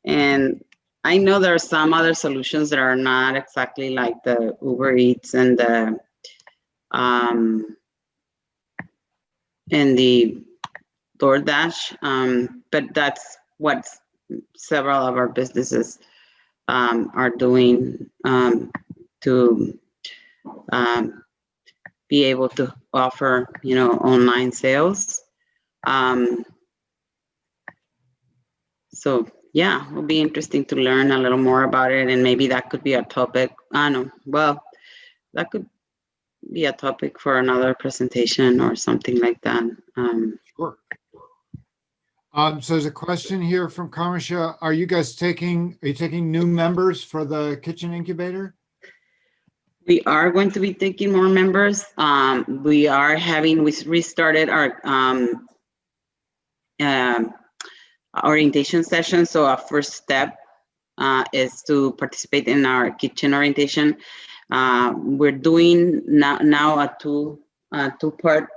And I know there are some other solutions that are not exactly like the Uber Eats and the DoorDash, but that's what several of our businesses are doing to be able to offer, online sales. So yeah, it'll be interesting to learn a little more about it, and maybe that could be a topic. I don't know. Well, that could be a topic for another presentation or something like that. Sure. So there's a question here from Carmen. Are you taking new members for the kitchen incubator? We are going to be taking more members. We restarted our orientation session. So our first step is to participate in our kitchen orientation. We're doing now a two-part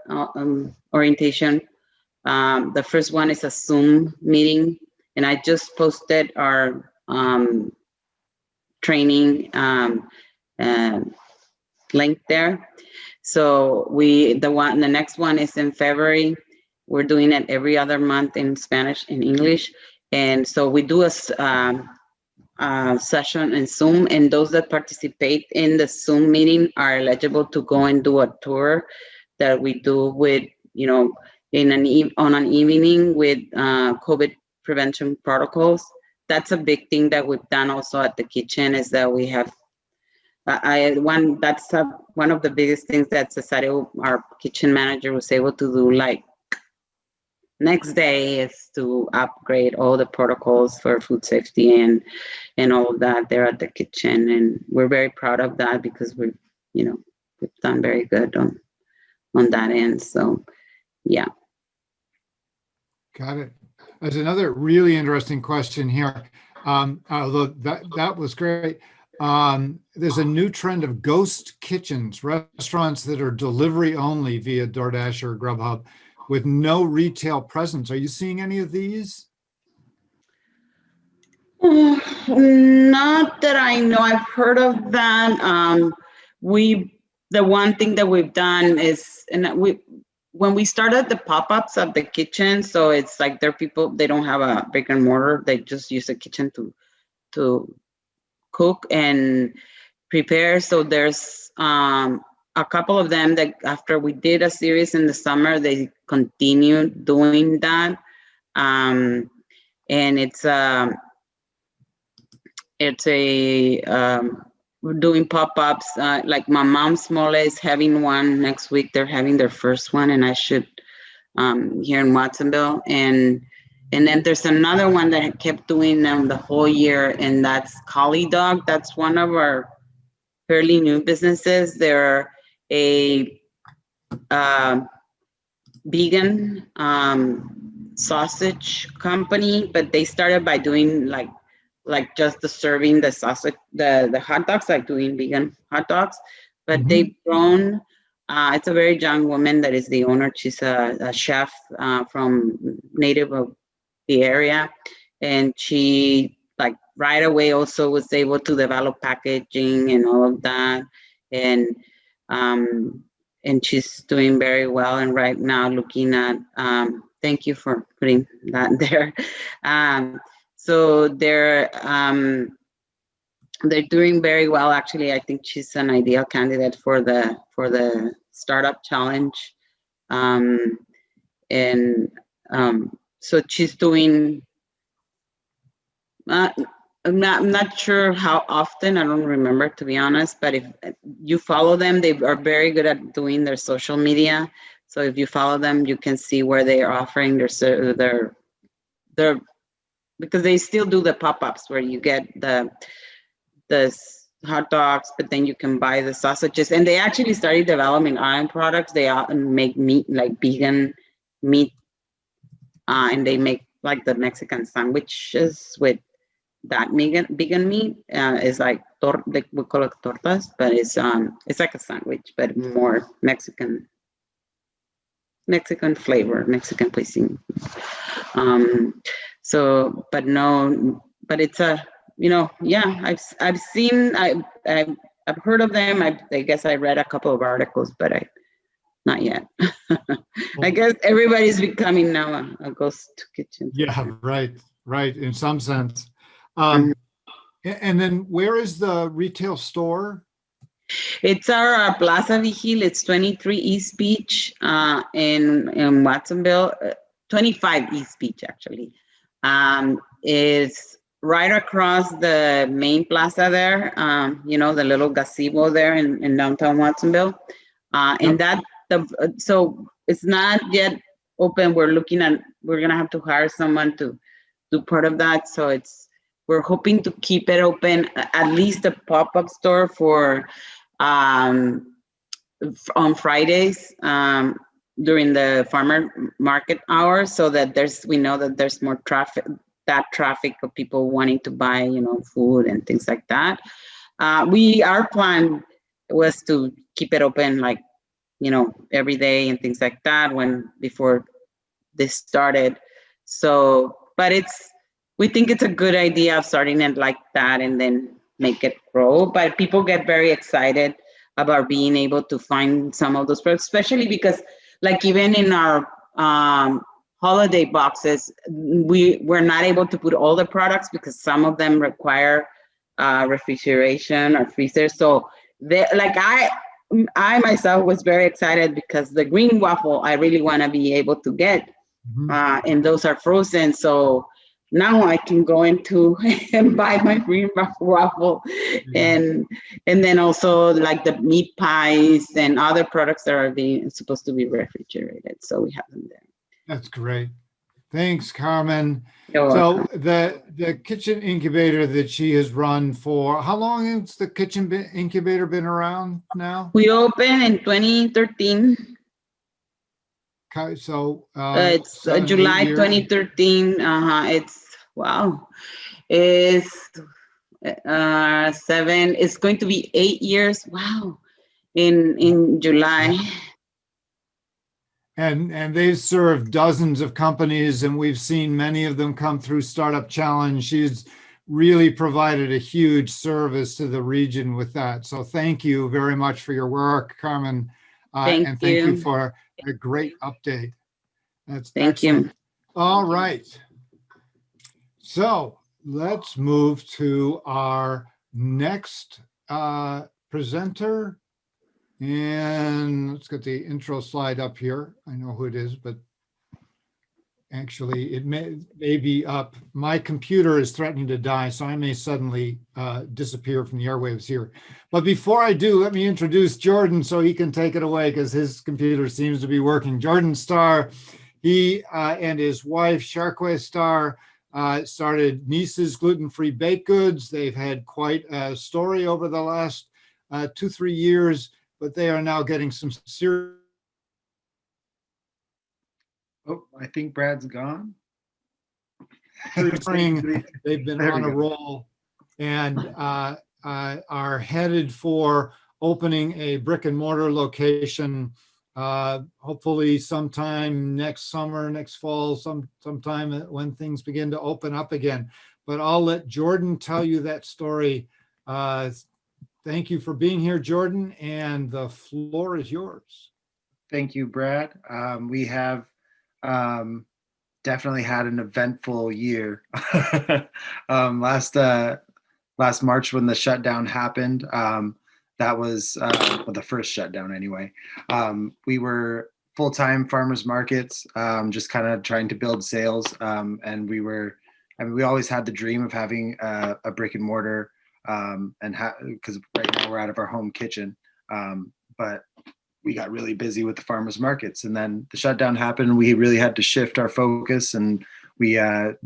orientation. The first one is a Zoom meeting, and I just posted our training link there. So the next one is in February. We're doing it every other month in Spanish and English, and so we do a session in Zoom, and those that participate in the Zoom meeting are eligible to go and do a tour that we do with, on an evening with COVID prevention protocols. That's a big thing that we've done also at the kitchen, is that we have one of the biggest things that Cesario, our kitchen manager, was able to do like next day is to upgrade all the protocols for food safety and all of that there at the kitchen, and we're very proud of that because we've done very good on that end. So yeah. Got it. There's another really interesting question here. Although that was great. There's a new trend of ghost kitchens, restaurants that are delivery only via DoorDash or Grubhub with no retail presence. Are you seeing any of these? Not that I know. I've heard of that. The one thing that we've done is, when we started the pop-ups of the kitchen, so it's like they don't have a brick and mortar. They just use the kitchen to cook and prepare. So there's a couple of them that after we did a series in the summer, they continued doing that. And we're doing pop-ups, like my mom's mole is having one next week. They're having their first one, and I should here in Watsonville. And then there's another one that kept doing them the whole year, and that's Collie Dog. That's one of our fairly new businesses. They're a vegan sausage company, but they started by doing like just serving the sausage, the hot dogs, like doing vegan hot dogs. But they've grown. It's a very young woman that is the owner. She's a chef from native of the area, and she right away also was able to develop packaging and all of that, and she's doing very well. And right now looking at thank you for putting that there. So they're doing very well. Actually, I think she's an ideal candidate for the startup challenge. So she's doing, I'm not sure how often, I don't remember, to be honest, but if you follow them, they are very good at doing their social media. So if you follow them, you can see where they are offering their because they still do the pop-ups where you get the hot dogs, but then you can buy the sausages. And they actually started developing iron products. They make meat, like vegan meat, and they make like the Mexican sandwiches with that vegan meat. It's like we call it tortas, but it's like a sandwich, but more Mexican flavor, Mexican cuisine. So, but no, but it's a, yeah, I've seen, I've heard of them. I guess I read a couple of articles, but not yet. I guess everybody's becoming now a ghost kitchen. Yeah, right, in some sense. Mhm. And then where is the retail store? It's our Plaza Vigil. It's 23 East Beach in Watsonville, 25 East Beach, actually. It's right across the main plaza there, the little gazebo there in downtown Watsonville. And so it's not yet open. We're going to have to hire someone to do part of that. So we're hoping to keep it open, at least a pop-up store for on Fridays during the farmer market hours, so that we know that there's more traffic of people wanting to buy, food and things like that. Our plan was to keep it open like, every day and things like that before this started. So, but we think it's a good idea of starting it like that and then make it grow. But people get very excited about being able to find some of those products, especially because like even in our holiday boxes, we're not able to put all the products because some of them require refrigeration or freezer. So I myself was very excited because the green waffle I really want to be able to get, and those are frozen. So now I can go into and buy my green waffle, and then also like the meat pies and other products that are supposed to be refrigerated. So we have them there. That's great. Thanks, Carmen. You're So welcome. the kitchen incubator that she has run for, how long has the kitchen incubator been around now? We opened in 2013. Okay, so It's 7, 8 July years. 2013. Wow. It's 7. It's going to be 8 years. Wow. In July. And they've served dozens of companies, and we've seen many of them come through Startup Challenge. She's really provided a huge service to the region with that. So thank you very much for your work, Carmen. Thank Thank you you. for a great update. That's Thank excellent. you. All right. So let's move to our next presenter. And let's get the intro slide up here. I know who it is, but actually it may be up. My computer is threatening to die, so I may suddenly disappear from the airwaves here. But before I do, let me introduce Jordan so he can take it away because his computer seems to be working. Jordan Starr, he and his wife, Sharkway Starr, started Nece's gluten-free baked goods. They've had quite a story over the last 2-3 years, but they are now getting some serious. Oh, I think Brad's gone. They've been on a roll and are headed for opening a brick and mortar location, hopefully sometime next summer, next fall, sometime when things begin to open up again. But I'll let Jordan tell you that story. Thank you for being here, Jordan, and the floor is yours. Thank you, Brad. We have definitely had an eventful year. Last March when the shutdown happened, that was the first shutdown anyway. We were full-time farmers markets, just kind of trying to build sales. And we always had the dream of having a brick and mortar, because right now we're out of our home kitchen. But we got really busy with the farmers markets, and then the shutdown happened. We really had to shift our focus, and we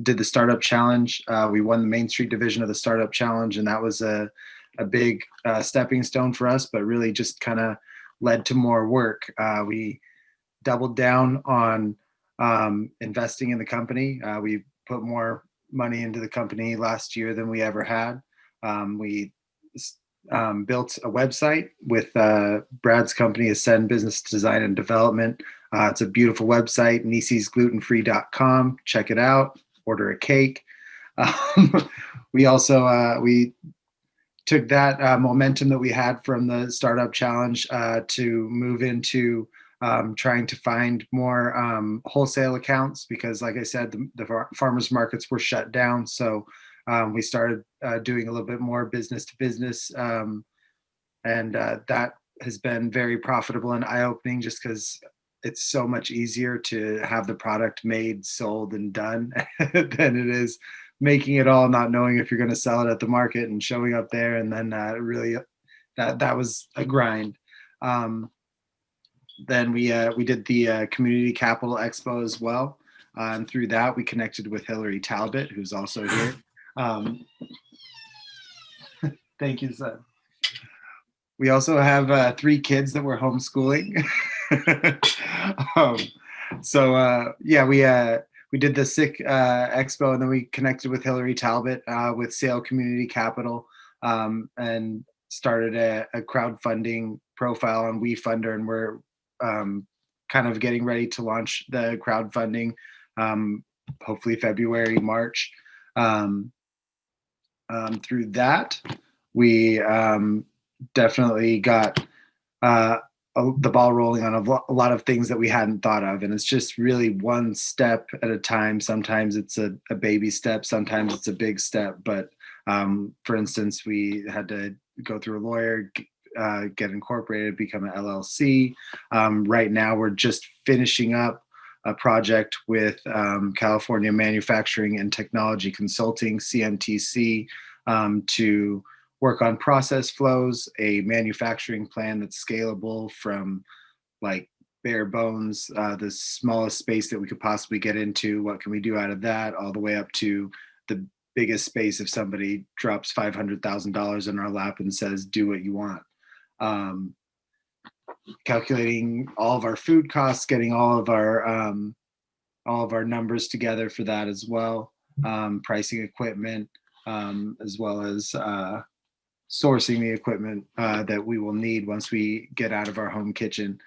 did the Startup Challenge. We won the Main Street division of the Startup Challenge, and that was a big stepping stone for us, but really just kind of led to more work. We doubled down on investing in the company. We put more money into the company last year than we ever had. We built a website with Brad's company, Ascend Business Design and Development. It's a beautiful website, necesglutenfree.com. Check it out. Order a cake. We also we took that momentum that we had from the startup challenge to move into trying to find more wholesale accounts, because like I said, the farmers markets were shut down. So we started doing a little bit more business to business. And that has been very profitable and eye-opening, just because it's so much easier to have the product made, sold, and done than it is making it all, not knowing if you're going to sell it at the market and showing up there. And then really that was a grind. Then we did the Community Capital Expo as well. And through that, we connected with Hillary Talbot, who's also here. Thank you, son. We also have 3 kids that we're homeschooling. We did the SICK Expo, and then we connected with Hillary Talbot with Sale Community Capital, and started a crowdfunding profile on WeFunder, and we're kind of getting ready to launch the crowdfunding, hopefully February, March. Through that, we definitely got the ball rolling on a lot of things that we hadn't thought of. And it's just really one step at a time. Sometimes it's a baby step, sometimes it's a big step. But for instance, we had to go through a lawyer, get incorporated, become an LLC. Right now, we're just finishing up a project with California Manufacturing and Technology Consulting, CMTC, to work on process flows, a manufacturing plan that's scalable from like bare bones, the smallest space that we could possibly get into, what can we do out of that, all the way up to the biggest space if somebody drops $500,000 in our lap and says, do what you want. Calculating all of our food costs, getting all of our numbers together for that as well, pricing equipment, as well as sourcing the equipment that we will need once we get out of our home kitchen.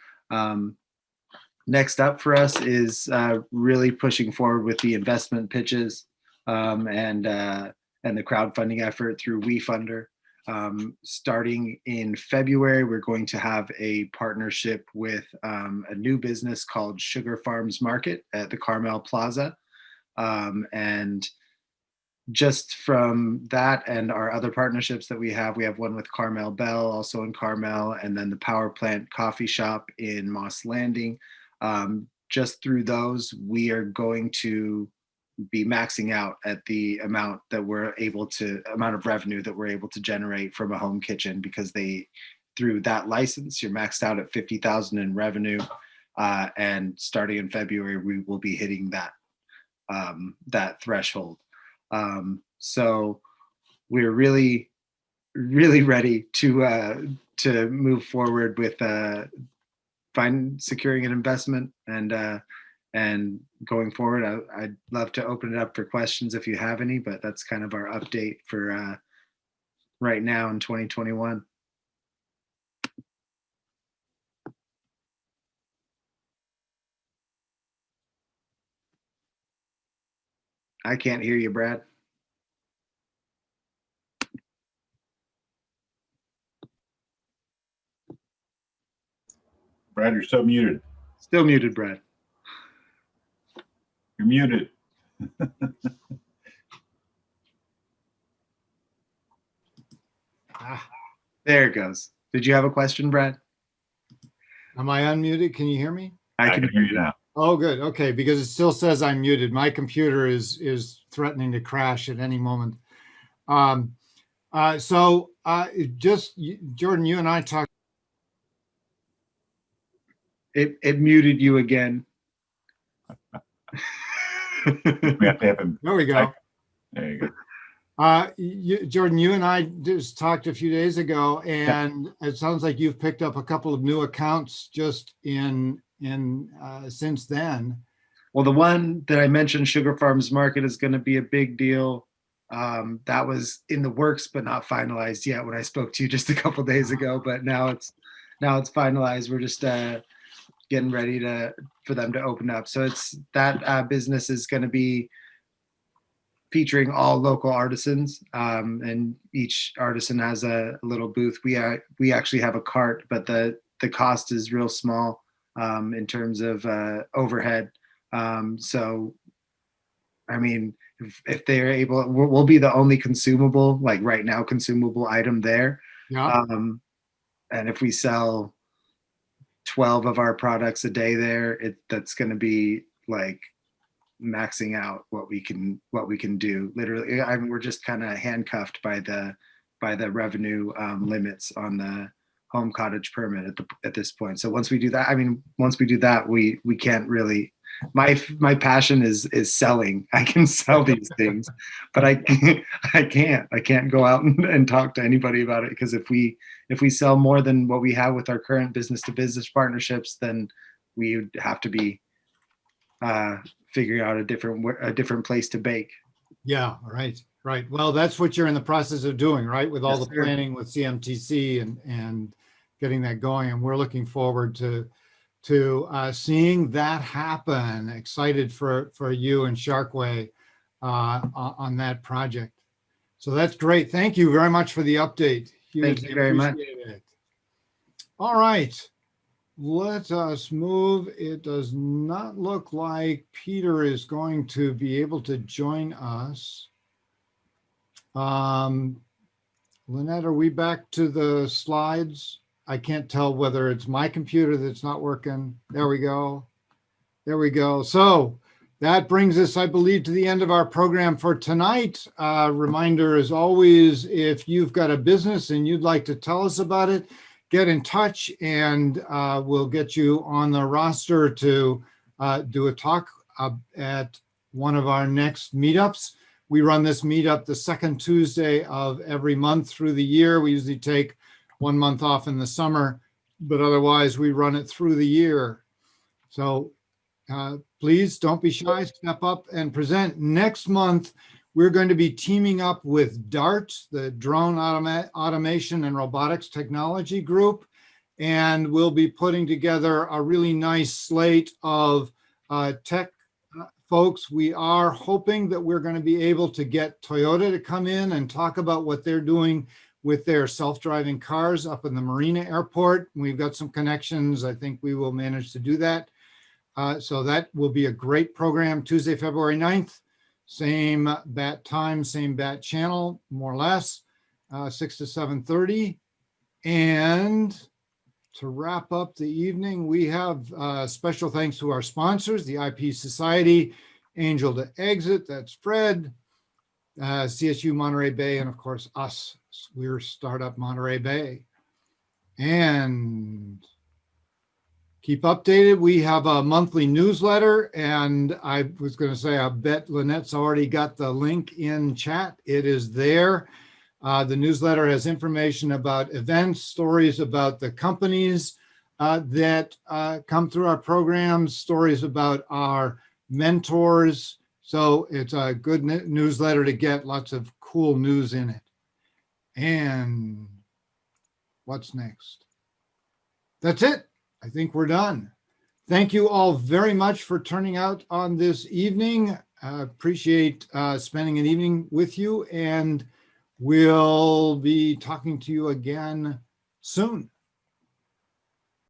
Next up for us is really pushing forward with the investment pitches and the crowdfunding effort through WeFunder. Starting in February, we're going to have a partnership with a new business called Sugar Farms Market at the Carmel Plaza. And just from that and our other partnerships that we have one with Carmel Bell, also in Carmel, and then the Power Plant Coffee Shop in Moss Landing. Just through those, we are going to be maxing out at the amount of revenue that we're able to generate from a home kitchen, because through that license, you're maxed out at 50,000 in revenue. And starting in February, we will be hitting that threshold. So we're really, really ready to move forward with securing an investment and going forward. I'd love to open it up for questions if you have any, but that's kind of our update for right now in 2021. I can't hear you, Brad. Brad, you're still muted. Still muted, Brad. You're muted. There it goes. Did you have a question, Brad? Am I unmuted? Can you hear me? I can hear you now. Oh, good. Okay, because it still says I'm muted. My computer is threatening to crash at any moment. Jordan, you and I talked. It muted you again. We have to have him. There we go. There you go. Jordan, you and I just talked a few days ago, and it sounds like you've picked up a couple of new accounts just in since then. well, the one that I mentioned, Sugar Farms Market, is going to be a big deal. That was in the works, but not finalized yet when I spoke to you just a couple days ago. But now it's finalized. We're just getting ready for them to open up. So it's that business is going to be featuring all local artisans, and each artisan has a little booth. We actually have a cart, but the cost is real small in terms of overhead. So, I mean, if they're able, we'll be the only consumable, like right now, consumable item there. Yeah. And if we sell 12 of our products a day there, that's going to be like maxing out what we can do. Literally, I mean, we're just kind of handcuffed by the revenue limits on the home cottage permit at this point. So once we do that, we can't really. My passion is selling. I can sell these things, but I can't go out and talk to anybody about it, because if we sell more than what we have with our current business to business partnerships, then we would have to be figuring out a different place to bake. Yeah, right. Well, that's what you're in the process of doing, right? With all Yes, the sir. planning with CMTC and getting that going. And we're looking forward to seeing that happen. Excited for you and Sharkway on that project. So that's great. Thank you very much for the update. Thank you very much. Appreciate it. All right. Let us move. It does not look like Peter is going to be able to join us. Lynette, are we back to the slides? I can't tell whether it's my computer that's not working. There we go. So that brings us, I believe, to the end of our program for tonight. Reminder, as always, if you've got a business and you'd like to tell us about it, get in touch and we'll get you on the roster to do a talk at one of our next meetups. We run this meetup the second Tuesday of every month through the year. We usually take 1 month off in the summer, but otherwise we run it through the year. So please don't be shy, step up and present. Next month, we're going to be teaming up with DART, the Drone Automation and Robotics Technology Group, and we'll be putting together a really nice slate of tech folks. We are hoping that we're going to be able to get Toyota to come in and talk about what they're doing with their self-driving cars up in the Marina Airport. We've got some connections. I think we will manage to do that. So that will be a great program. Tuesday, February 9th. Same bat time, same bat channel, more or less, 6 to 7:30. And to wrap up the evening, we have special thanks to our sponsors, the IP Society, Angel to Exit, that's Fred, CSU Monterey Bay, and of course us, we're Startup Monterey Bay. And keep updated. We have a monthly newsletter, and I was going to say, I bet Lynette's already got the link in chat. It is there. The newsletter has information about events, stories about the companies that come through our programs, stories about our mentors. So it's a good newsletter to get, lots of cool news in it. And what's next? That's it. I think we're done. Thank you all very much for turning out on this evening. Appreciate spending an evening with you, and we'll be talking to you again soon.